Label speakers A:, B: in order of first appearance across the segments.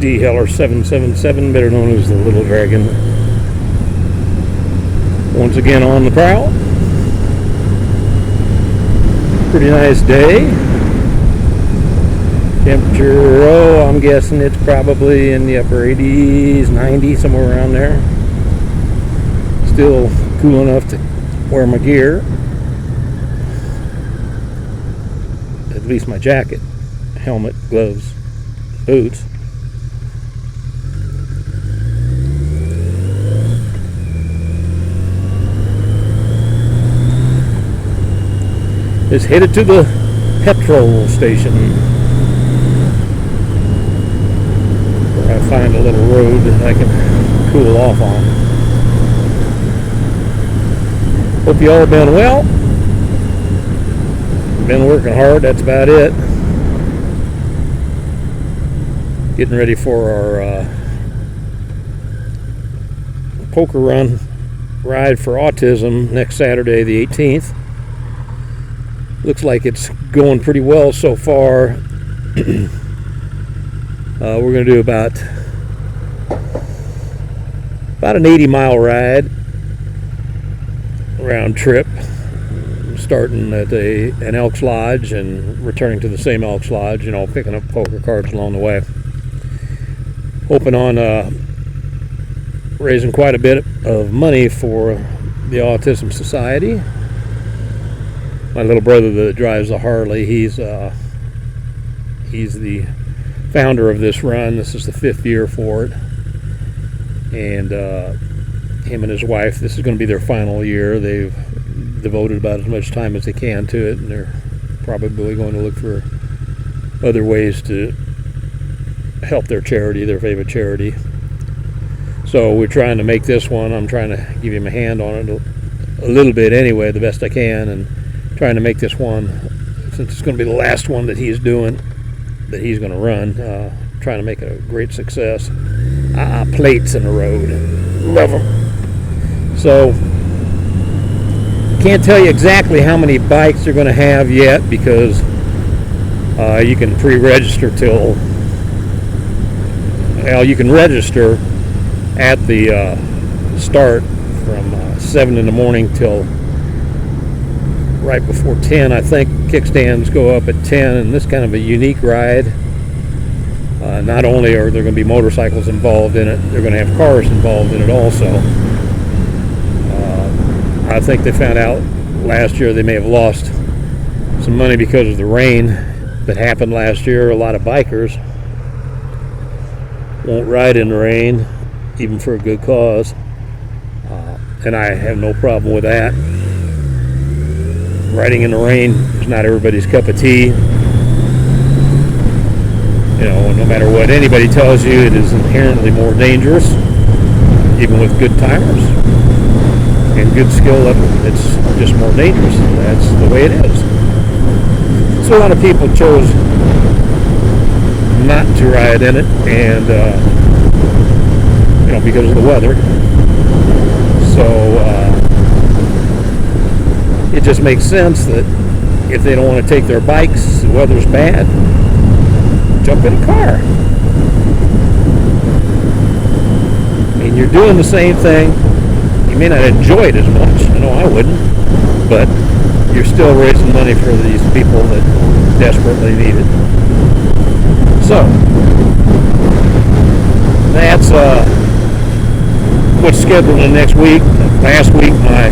A: D Heller 777, better known as the Little Dragon. Once again on the prowl. Pretty nice day. Temperature, I'm guessing it's probably in the upper 80s, 90, somewhere around there. Still cool enough to wear my gear. At least my jacket, helmet, gloves, boots. Is headed to the petrol station, where I find a little road that I can cool off on. Hope you all have been well. Been working hard, that's about it. Getting ready for our poker run ride for autism next Saturday, the 18th. Looks like it's going pretty well so far. We're going to do about an 80-mile ride, round trip, starting at an Elks Lodge and returning to the same Elks Lodge, picking up poker cards along the way. Hoping on raising quite a bit of money for the Autism Society. My little brother that drives the Harley, he's the founder of this run. This is the 5th year for it. And him and his wife, this is going to be their final year. They've devoted about as much time as they can to it, and they're probably going to look for other ways to help their charity, their favorite charity. So we're trying to make this one. I'm trying to give him a hand on it a little bit anyway, the best I can, and trying to make this one, since it's going to be the last one that he's doing, that he's going to run, trying to make it a great success. Plates in the road, love them. So can't tell you exactly how many bikes they're going to have yet, because you can pre-register till, well, you can register at the start from 7 in the morning till right before 10. I think kickstands go up at 10, and this kind of a unique ride. Not only are there going to be motorcycles involved in it, they're going to have cars involved in it also. I think they found out last year they may have lost some money because of the rain that happened last year. A lot of bikers won't ride in the rain, even for a good cause. And I have no problem with that. Riding in the rain is not everybody's cup of tea. No matter what anybody tells you, it is inherently more dangerous, even with good tires and good skill level. It's just more dangerous. That's the way it is. So a lot of people chose not to ride in it, and because of the weather. So it just makes sense that if they don't want to take their bikes, the weather's bad, jump in a car. I mean, you're doing the same thing. You may not enjoy it as much. I know I wouldn't. But you're still raising money for these people that desperately need it. So, that's what's scheduled in next week. Last week, my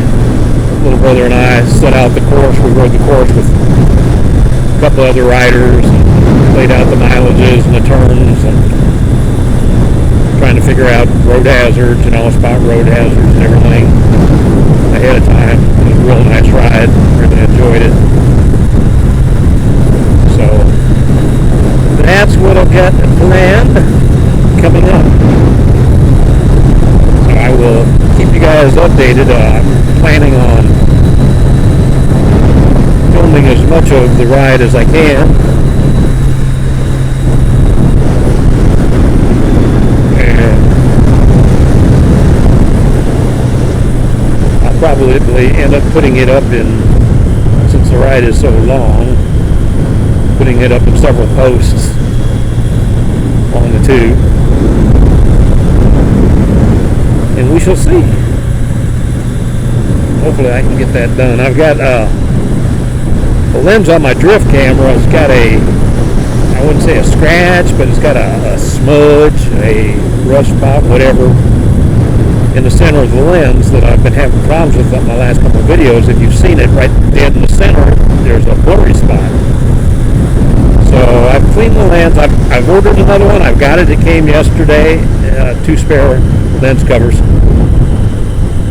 A: little brother and I set out the course. We rode the course with a couple other riders, and laid out the mileages and the turns, and trying to figure out road hazards, spot road hazards and everything ahead of time. It was a real nice ride. Really enjoyed it. So that's what I've got planned coming up. So I will keep you guys updated. I'm planning on filming as much of the ride as I can. And I'll probably end up putting it up in, since the ride is so long, putting it up in several posts on the the two, and we shall see. Hopefully I can get that done. I've got the lens on my drift camera. It's got a, I wouldn't say a scratch, but it's got a smudge, a rust spot, whatever, in the center of the lens that I've been having problems with on my last couple of videos. If you've seen it, right dead in the center, there's a blurry spot. So I've cleaned the lens. I've ordered another one. I've got it. It came yesterday. 2 spare lens covers.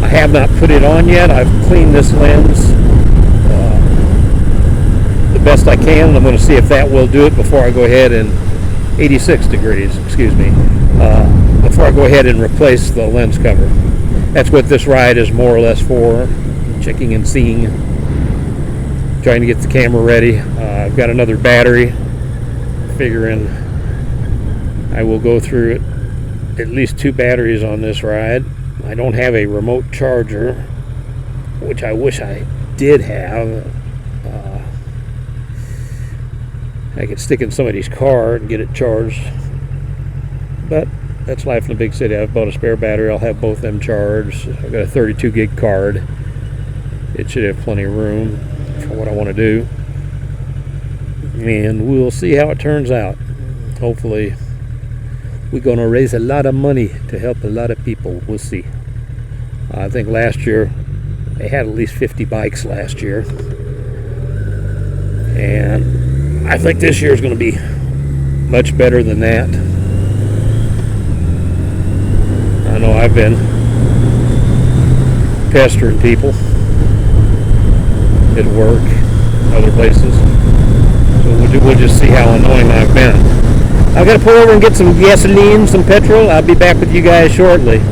A: I have not put it on yet. I've cleaned this lens the best I can. I'm going to see if that will do it before I go ahead and 86 degrees, excuse me, before I go ahead and replace the lens cover. That's what this ride is more or less for, checking and seeing, trying to get the camera ready. I've got another battery, figuring I will go through it, at least 2 batteries on this ride. I don't have a remote charger, which I wish I did have. I could stick in somebody's car and get it charged, but that's life in a big city. I've bought a spare battery. I'll have both them charged. I've got a 32 gig card. It should have plenty of room for what I want to do, and we'll see how it turns out. Hopefully we're going to raise a lot of money to help a lot of people. We'll see. I think last year they had at least 50 bikes last year, and I think this year is going to be much better than that. I know I've been pestering people at work, other places, so we'll just see how annoying I've been. I've got to pull over and get some gasoline, some petrol. I'll be back with you guys shortly.